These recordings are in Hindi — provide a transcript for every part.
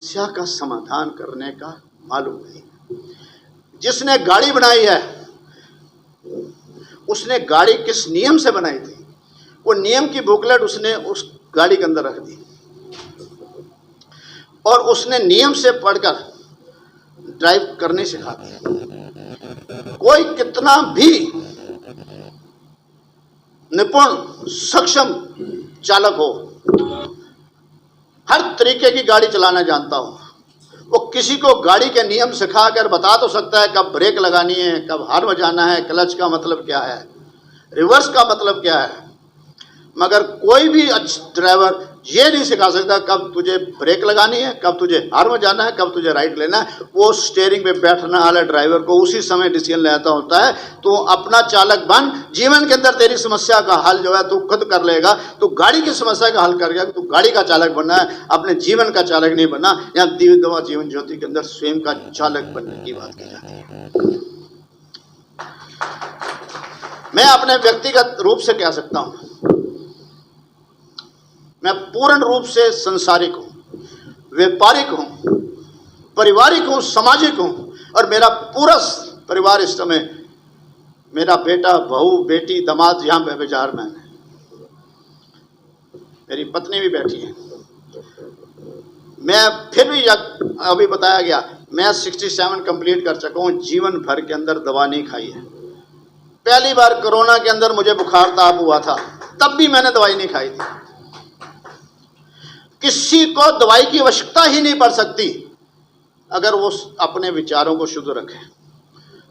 समस्या का समाधान करने का मालूम नहीं। जिसने गाड़ी बनाई है उसने गाड़ी किस नियम से बनाई थी, वो नियम की बुकलेट उसने उस गाड़ी के अंदर रख दी और उसने नियम से पढ़कर ड्राइव करने सिखा दिया। कोई कितना भी निपुण सक्षम चालक हो, हर तरीके की गाड़ी चलाना जानता हो, वो किसी को गाड़ी के नियम सिखाकर बता तो सकता है कब ब्रेक लगानी है, कब हार्न बजाना है, क्लच का मतलब क्या है, रिवर्स का मतलब क्या है, मगर कोई भी अच्छा ड्राइवर ये नहीं सिखा सकता कब तुझे ब्रेक लगानी है, कब तुझे हार्न बजाना है, कब तुझे राइट लेना है। वो स्टीयरिंग पे बैठने वाले ड्राइवर को उसी समय डिसीजन लेता होता है। तो अपना चालक बन, जीवन के अंदर तेरी समस्या का हल जो है तू खुद कर लेगा। तो गाड़ी की समस्या का हल कर गया, तू गाड़ी का चालक बनना है, अपने जीवन का चालक नहीं बनना। यहाँ दिव्य जीवन ज्योति के अंदर स्वयं का चालक बनने की बात की जाती है। मैं अपने व्यक्तिगत रूप से कह सकता हूं, मैं पूर्ण रूप से संसारिक हूं, व्यापारिक हूं, पारिवारिक हूं, सामाजिक हूं और मेरा पूरा परिवार इस समय, मेरा बेटा, बहू, बेटी, दामाद यहां पे बाजार में है, मेरी पत्नी भी बैठी है। मैं फिर भी अभी बताया गया, मैं 67 कंप्लीट कर चुका हूं, जीवन भर के अंदर दवा नहीं खाई है। पहली बार कोरोना के अंदर मुझे बुखार ताप हुआ था, तब भी मैंने दवाई नहीं खाई थी। किसी को दवाई की आवश्यकता ही नहीं पड़ सकती अगर वो अपने विचारों को शुद्ध रखे।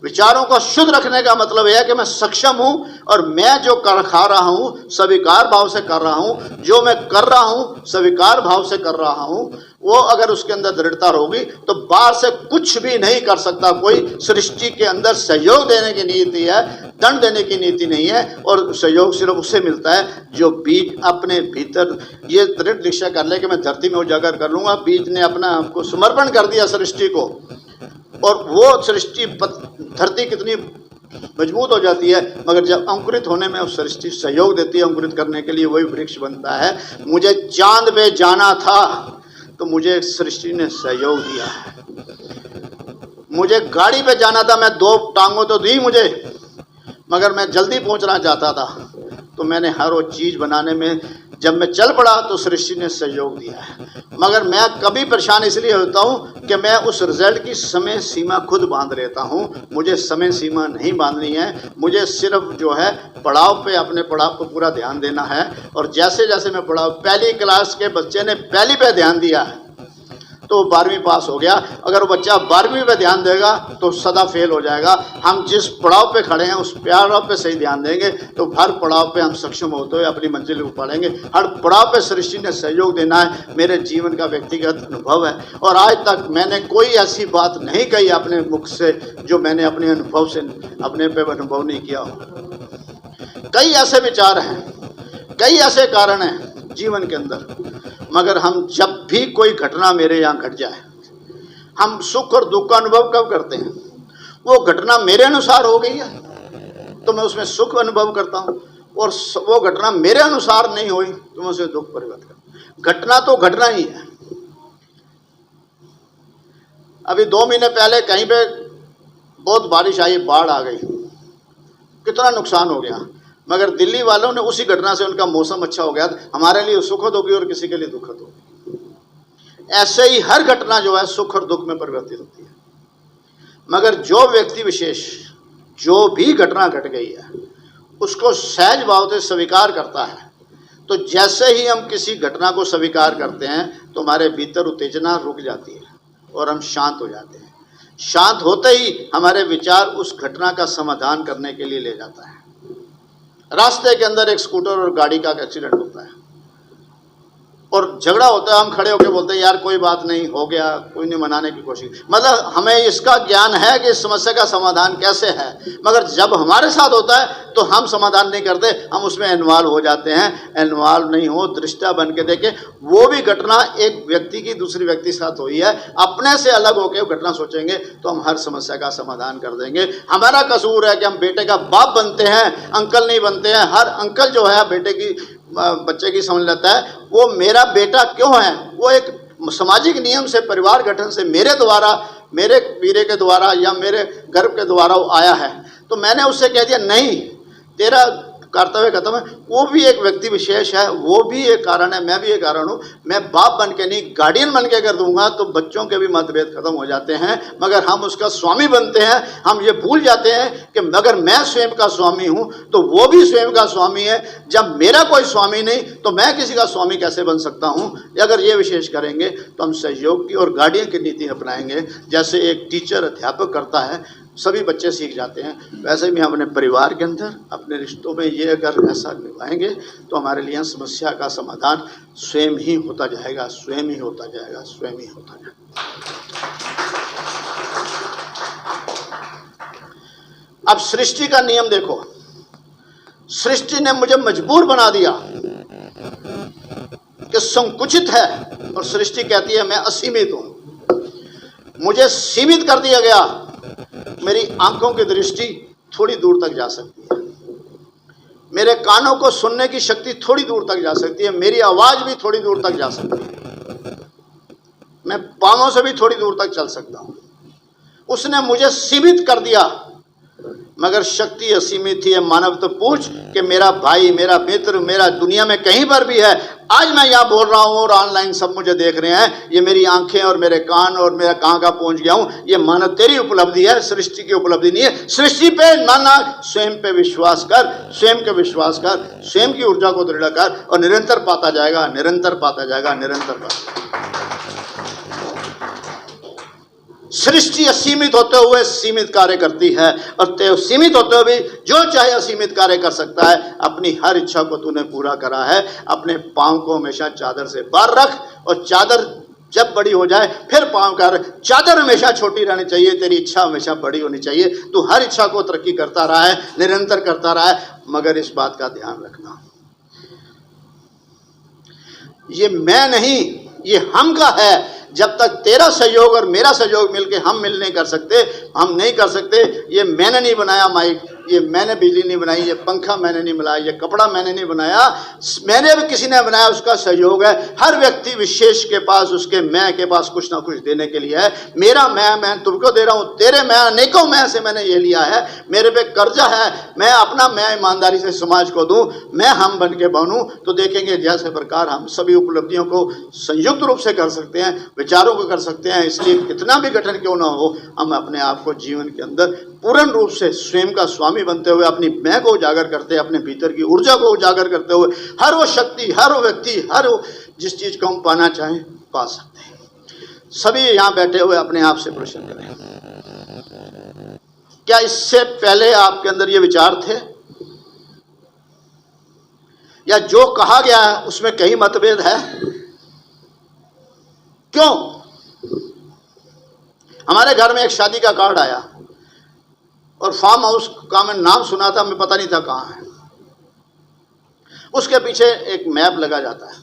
विचारों को शुद्ध रखने का मतलब यह है कि मैं सक्षम हूं और मैं जो कर खा रहा हूं स्वीकार भाव से कर रहा हूं, जो मैं कर रहा हूं स्वीकार भाव से कर रहा हूं। वो अगर उसके अंदर दृढ़ता होगी तो बाहर से कुछ भी नहीं कर सकता कोई। सृष्टि के अंदर सहयोग देने की नीति है, दंड देने की नीति नहीं है। और सहयोग सिर्फ उससे मिलता है जो बीज अपने भीतर ये दृढ़ निश्चय कर ले कि मैं धरती में उजागर कर लूंगा। बीज ने अपना आपको समर्पण कर दिया सृष्टि को, और वो सृष्टि धरती कितनी मजबूत हो जाती है, मगर जब अंकुरित होने में उस सृष्टि सहयोग देती है अंकुरित करने के लिए, वही वृक्ष बनता है। मुझे चांद पे जाना था तो मुझे सृष्टि ने सहयोग दिया है। मुझे गाड़ी पे जाना था, मैं 2 टांगों तो दी मुझे, मगर मैं जल्दी पहुंचना चाहता था तो मैंने हर वो चीज बनाने में जब मैं चल पड़ा तो सृष्टि ने सहयोग दिया है। मगर मैं कभी परेशान इसलिए होता हूं कि मैं उस रिजल्ट की समय सीमा खुद बांध लेता हूं। मुझे समय सीमा नहीं बांधनी है, मुझे सिर्फ जो है पड़ाव पे, अपने पड़ाव पर पूरा ध्यान देना है। और जैसे जैसे मैं पढ़ाओ, पहली क्लास के बच्चे ने पहली पे ध्यान दिया है तो 12वीं पास हो गया। अगर वो बच्चा 12वीं पे ध्यान देगा तो सदा फेल हो जाएगा। हम जिस पड़ाव पे खड़े हैं उस पड़ाव पे सही ध्यान देंगे तो हर पड़ाव पे हम सक्षम होते हुए अपनी मंजिल को पालेंगे। हर पड़ाव पे सृष्टि ने सहयोग देना है। मेरे जीवन का व्यक्तिगत अनुभव है और आज तक मैंने कोई ऐसी बात नहीं कही अपने मुख से जो मैंने अपने अनुभव से अपने पे अनुभव नहीं किया हो। कई ऐसे विचार हैं, कई ऐसे कारण हैं जीवन के अंदर, मगर हम जब भी कोई घटना मेरे यहाँ घट जाए, हम सुख और दुख का अनुभव कब करते हैं? वो घटना मेरे अनुसार हो गई है तो मैं उसमें सुख अनुभव करता हूँ, और वो घटना मेरे अनुसार नहीं हुई तो मैं उसे दुख परिवर्तित करता हूँ। घटना तो घटना ही है। अभी 2 महीने पहले कहीं पे बहुत बारिश आई, बाढ़ आ गई, कितना नुकसान हो गया, मगर दिल्ली वालों ने उसी घटना से उनका मौसम अच्छा हो गया। हमारे लिए सुखद होगी और किसी के लिए दुखद होगी। ऐसे ही हर घटना जो है सुख और दुख में परिवर्तित होती है। मगर जो व्यक्ति विशेष जो भी घटना घट गई है उसको सहज भाव से स्वीकार करता है, तो जैसे ही हम किसी घटना को स्वीकार करते हैं तो हमारे भीतर उत्तेजना रुक जाती है और हम शांत हो जाते हैं। शांत होते ही हमारे विचार उस घटना का समाधान करने के लिए ले जाता है। रास्ते के अंदर एक स्कूटर और गाड़ी का एक्सीडेंट होता है और झगड़ा होता है, हम खड़े होकर बोलते हैं यार कोई बात नहीं, हो गया, कोई नहीं मनाने की कोशिश। मतलब हमें इसका ज्ञान है कि इस समस्या का समाधान कैसे है, मगर जब हमारे साथ होता है तो हम समाधान नहीं करते, हम उसमें इन्वॉल्व हो जाते हैं। इन्वॉल्व नहीं हो, दृष्टा बन के देखें। वो भी घटना एक व्यक्ति की दूसरी व्यक्ति के साथ हुई है, अपने से अलग होकर घटना सोचेंगे तो हम हर समस्या का समाधान कर देंगे। हमारा कसूर है कि हम बेटे का बाप बनते हैं, अंकल नहीं बनते हैं। हर अंकल जो है बेटे की बच्चे की समझ लेता है वो मेरा बेटा क्यों है, वो एक सामाजिक नियम से, परिवार गठन से मेरे द्वारा, मेरे वीरे के द्वारा या मेरे गर्भ के द्वारा वो आया है, तो मैंने उससे कह दिया नहीं, तेरा कर्तव्य खत्म है। वो भी एक व्यक्ति विशेष है, वो भी एक कारण है, मैं भी एक कारण हूँ। मैं बाप बन के नहीं, गार्डियन बन के कर दूंगा तो बच्चों के भी मतभेद खत्म हो जाते हैं, मगर हम उसका स्वामी बनते हैं। हम ये भूल जाते हैं कि अगर मैं स्वयं का स्वामी हूँ तो वो भी स्वयं का स्वामी है। जब मेरा कोई स्वामी नहीं तो मैं किसी का स्वामी कैसे बन सकता हूँ? अगर ये विशेष करेंगे तो हम सहयोग की और गार्डियन की नीति अपनाएंगे। जैसे एक टीचर अध्यापक करता है, सभी बच्चे सीख जाते हैं, वैसे भी हम अपने परिवार के अंदर, अपने रिश्तों में ये अगर ऐसा निभाएंगे तो हमारे लिए समस्या का समाधान स्वयं ही होता जाएगा, स्वयं ही होता जाएगा, स्वयं ही होता जाएगा। अब सृष्टि का नियम देखो, सृष्टि ने मुझे मजबूर बना दिया कि संकुचित है, और सृष्टि कहती है मैं असीमित हूं। मुझे सीमित कर दिया गया, मेरी आंखों की दृष्टि थोड़ी दूर तक जा सकती है, मेरे कानों को सुनने की शक्ति थोड़ी दूर तक जा सकती है, मेरी आवाज भी थोड़ी दूर तक जा सकती है, मैं पांवों से भी थोड़ी दूर तक चल सकता हूं। उसने मुझे सीमित कर दिया, मगर शक्ति असीमित थी। मानव तो पूछ कि मेरा भाई, मेरा मित्र, मेरा दुनिया में कहीं पर भी है, आज मैं यहाँ बोल रहा हूँ और ऑनलाइन सब मुझे देख रहे हैं, ये मेरी आंखें और मेरे कान और मेरा कहाँ का पहुँच गया हूँ, ये मानव तेरी उपलब्धि है, सृष्टि की उपलब्धि नहीं है। सृष्टि पे ना, स्वयं पे विश्वास कर, स्वयं के विश्वास कर, स्वयं की ऊर्जा को दृढ़ कर, और निरंतर पाता जाएगा, निरंतर पाता जाएगा, निरंतर पाता जाएगा। सृष्टि असीमित होते हुए सीमित कार्य करती है, और सीमित होते हुए भी जो चाहे असीमित कार्य कर सकता है। अपनी हर इच्छा को तूने पूरा करा है। अपने पांव को हमेशा चादर से बाहर रख, और चादर जब बड़ी हो जाए फिर पांव कर। चादर हमेशा छोटी रहनी चाहिए, तेरी इच्छा हमेशा बड़ी होनी चाहिए। तू हर इच्छा को तरक्की करता रहा है, निरंतर करता रहा है, मगर इस बात का ध्यान रखना, ये मैं नहीं, ये हम का है। जब तक तेरा सहयोग और मेरा सहयोग मिलके हम मिल नहीं कर सकते, हम नहीं कर सकते। ये मैंने नहीं बनाया माइक, ये मैंने बिजली नहीं बनाई, ये पंखा मैंने नहीं बनाया, ये कपड़ा मैंने नहीं बनाया, मैंने भी किसी ने बनाया, उसका सहयोग है। हर व्यक्ति विशेष के पास, उसके मैं के पास कुछ ना कुछ देने के लिए है। मेरा मैं तुमको दे रहा हूँ, तेरे मैं अनेकों मैं से मैंने ये लिया है। मेरे पे कर्जा है, मैं अपना मैं ईमानदारी से समाज को दूं, मैं हम बन के बनूं, तो देखेंगे जैसे प्रकार हम सभी उपलब्धियों को संयुक्त रूप से कर सकते हैं, विचारों को कर सकते हैं। इसलिए कितना भी गठन क्यों ना हो, हम अपने आप को जीवन के अंदर पूर्ण रूप से स्वयं का स्वामी बनते हुए, अपनी मैं को उजागर करते, अपने भीतर की ऊर्जा को उजागर करते हुए, हर वो शक्ति, हर वो व्यक्ति, हर वो जिस चीज को हम पाना चाहें पा सकते हैं। सभी यहाँ बैठे हुए अपने आप से प्रश्न करें, क्या इससे पहले आपके अंदर ये विचार थे, या जो कहा गया है उसमें कहीं मतभेद है? क्यों? हमारे घर में एक शादी का कार्ड आया और फार्म हाउस का मैं नाम सुना था, मैं पता नहीं था कहाँ है। उसके पीछे एक मैप लगा जाता है,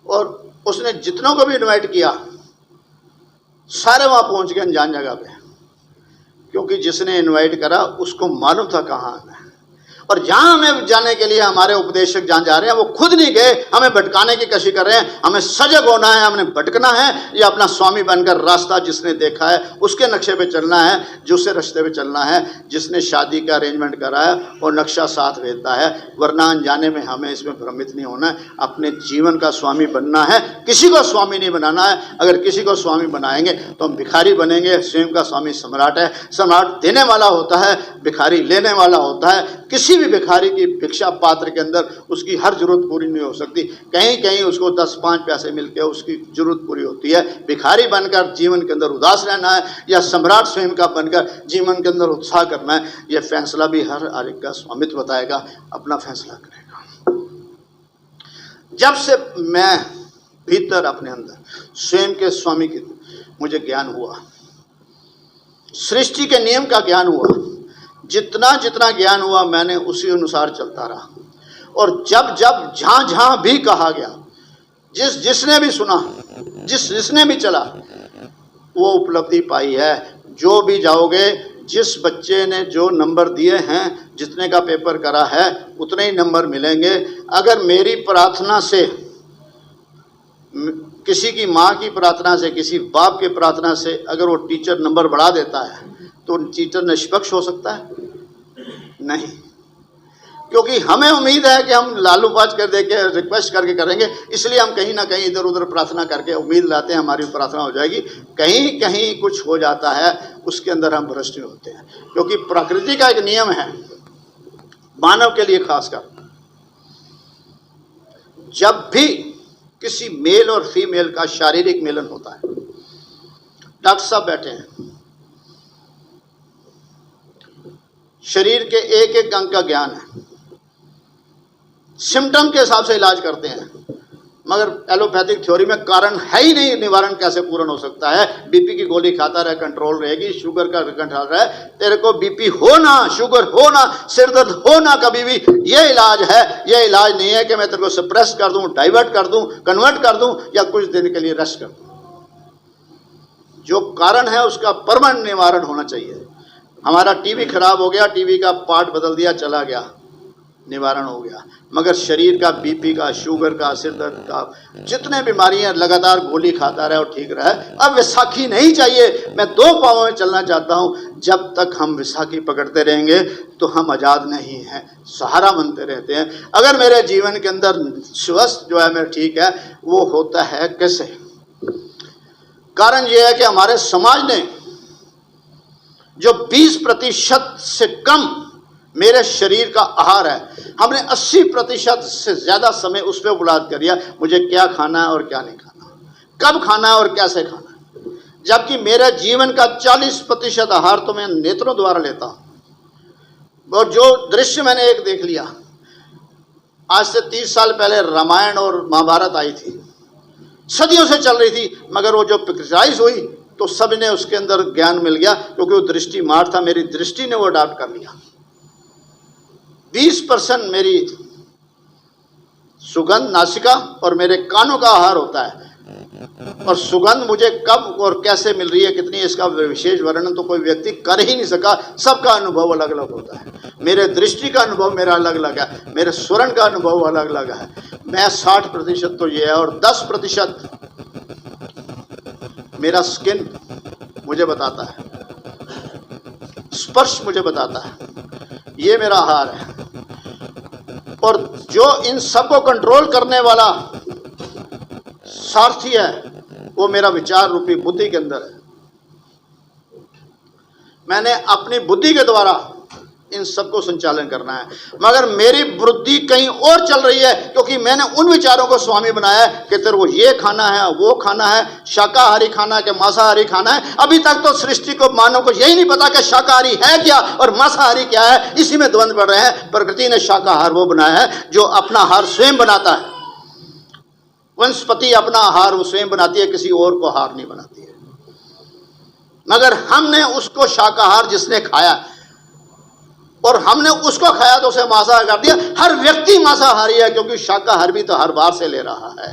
और उसने जितनों को भी इनवाइट किया सारे वहां पहुंच गए अनजान जगह पे, क्योंकि जिसने इनवाइट करा उसको मालूम था कहाँ आना है। और जहां हमें जाने के लिए हमारे उपदेशक जहां जा रहे हैं वो खुद नहीं गए, हमें भटकाने की कोशिश कर रहे हैं। हमें सजग होना है, हमें भटकना है, या अपना स्वामी बनकर रास्ता जिसने देखा है उसके नक्शे पे चलना है, जिससे रास्ते पे चलना है, जिसने शादी का अरेंजमेंट करा है और नक्शा साथ भेजता है। वरना अनजाने में हमें इसमें भ्रमित नहीं होना है, अपने जीवन का स्वामी बनना है, किसी को स्वामी नहीं बनाना है। अगर किसी को स्वामी बनाएंगे तो हम भिखारी बनेंगे। स्वयं का स्वामी सम्राट है, सम्राट देने वाला होता है, भिखारी लेने वाला होता है। किसी भी भिखारी की भिक्षा पात्र के अंदर उसकी हर जरूरत पूरी नहीं हो सकती, कहीं कहीं उसको 10-5 पैसे मिलके उसकी जरूरत पूरी होती है। भिखारी बनकर जीवन के अंदर उदास रहना है, या सम्राट स्वयं का बनकर जीवन के अंदर उत्साह करना है, यह फैसला भी हर एक का स्वामित्व बताएगा, अपना फैसला करेगा। जब से मैं भीतर अपने अंदर स्वयं के स्वामी की मुझे ज्ञान हुआ, सृष्टि के नियम का ज्ञान हुआ, जितना जितना ज्ञान हुआ मैंने उसी अनुसार चलता रहा। और जब जब जहां जहां भी कहा गया, जिसने भी सुना, जिसने भी चला, वो उपलब्धि पाई है। जो भी जाओगे, जिस बच्चे ने जो नंबर दिए हैं, जितने का पेपर करा है, उतने ही नंबर मिलेंगे। अगर मेरी प्रार्थना से किसी की माँ की प्रार्थना से, किसी बाप की प्रार्थना से अगर वो टीचर नंबर बढ़ा देता है तो टीचर निष्पक्ष हो सकता है? नहीं, क्योंकि हमें उम्मीद है कि हम लालूपाज कर दे के रिक्वेस्ट करके करेंगे, इसलिए हम कहीं ना कहीं इधर उधर प्रार्थना करके उम्मीद लाते हैं हमारी प्रार्थना हो जाएगी। कहीं कहीं कुछ हो जाता है, उसके अंदर हम भ्रष्ट होते हैं। क्योंकि प्रकृति का एक नियम है, मानव के लिए खासकर, जब भी किसी मेल और फीमेल का शारीरिक मिलन होता है, डॉक्टर साहब बैठे हैं, शरीर के एक एक अंग का ज्ञान है, सिम्टम के हिसाब से इलाज करते हैं, मगर एलोपैथिक थ्योरी में कारण है ही नहीं, निवारण कैसे पूर्ण हो सकता है? बीपी की गोली खाता रहे, कंट्रोल रहेगी, शुगर का कंट्रोल रहे, तेरे को बीपी हो ना, शुगर हो ना, सिर दर्द हो ना, कभी भी ये इलाज है। ये इलाज नहीं है कि मैं तेरे को सप्रेस कर दूं, डाइवर्ट कर दूं, कन्वर्ट कर दूं या कुछ दिन के लिए रेस्ट कर दूं। जो कारण है उसका परमानेंट निवारण होना चाहिए। हमारा टीवी खराब हो गया, टीवी का पार्ट बदल दिया, चला गया, निवारण हो गया। मगर शरीर का बीपी का, शुगर का, सिर दर्द का, जितने बीमारियां लगातार गोली खाता रहे और ठीक रहे। अब विसाखी नहीं चाहिए, मैं 2 पाँव में चलना चाहता हूं। जब तक हम विसाखी पकड़ते रहेंगे तो हम आज़ाद नहीं हैं, सहारा बनते रहते हैं। अगर मेरे जीवन के अंदर स्वस्थ जो है मेरा ठीक है, वो होता है कैसे? कारण यह है कि हमारे समाज ने जो 20% से कम मेरे शरीर का आहार है, हमने 80% से ज़्यादा समय उस पर बुलाद कर दिया, मुझे क्या खाना है और क्या नहीं खाना, कब खाना है और कैसे खाना है। जबकि मेरे जीवन का 40% आहार तो मैं नेत्रों द्वारा लेता हूँ। और जो दृश्य मैंने एक देख लिया, आज से 30 साल पहले रामायण और महाभारत आई थी, सदियों से चल रही थी, मगर वो जो पिक्चराइज हुई तो सब ने उसके अंदर ज्ञान मिल गया, क्योंकि वो दृष्टि मार था, मेरी दृष्टि ने वो अडॉप्ट कर लिया। 20% मेरी सुगंध नासिका और मेरे कानों का आहार होता है, और सुगंध मुझे कब और कैसे मिल रही है, कितनी, इसका विशेष वर्णन तो कोई व्यक्ति कर ही नहीं सका। सबका अनुभव अलग अलग होता है। मेरे दृष्टि का अनुभव मेरा अलग अलग है, मेरे स्वरण का अनुभव अलग अलग है। मैं 60% तो ये है, और 10% मेरा स्किन मुझे बताता है, स्पर्श मुझे बताता है, ये मेरा आहार है। और जो इन सबको कंट्रोल करने वाला सारथी है, वो मेरा विचार रूपी बुद्धि के अंदर है। मैंने अपनी बुद्धि के द्वारा इन सबको संचालन करना है, मगर मेरी बुद्धि कहीं और चल रही है, क्योंकि मैंने उन विचारों को स्वामी बनाया है कि तेरे को ये खाना है, वो खाना है, शाकाहारी खाना है कि मांसाहारी खाना है। अभी तक तो सृष्टि को, मानव को यही नहीं पता कि शाकाहारी है क्या और मांसाहारी क्या है, इसी में द्वंद्व बढ़ रहे हैं। प्रकृति ने शाकाहार वो बनाया है जो अपना आहार स्वयं बनाता है। वनस्पति अपना आहार वो स्वयं बनाती है, किसी और को आहार नहीं बनाती है। मगर हमने उसको शाकाहार जिसने खाया और हमने उसको खाया तो उसे मांसाहार कर दिया। हर व्यक्ति मांसाहारी है, क्योंकि शाकाहार भी तो हर बार से ले रहा है।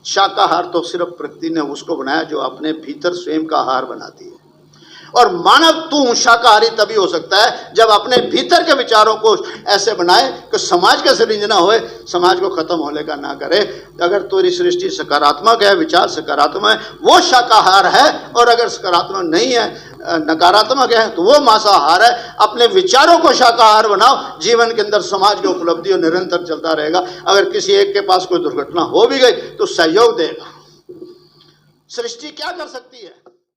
शाकाहार तो सिर्फ प्रकृति ने उसको बनाया जो अपने भीतर स्वयं का आहार बनाती है। और मानव तू शाकाहारी तभी हो सकता है जब अपने भीतर के विचारों को ऐसे बनाए कि समाज का सृजना होए, समाज को खत्म होने का ना करे। अगर तेरी सृष्टि सकारात्मक है, विचार सकारात्मक है, वो शाकाहार है, और अगर सकारात्मक नहीं है, नकारात्मक है, तो वो मांसाहार है। अपने विचारों को शाकाहार बनाओ, जीवन के अंदर समाज की उपलब्धि निरंतर चलता रहेगा। अगर किसी एक के पास कोई दुर्घटना हो भी गई तो सहयोग देगा। सृष्टि क्या कर सकती है?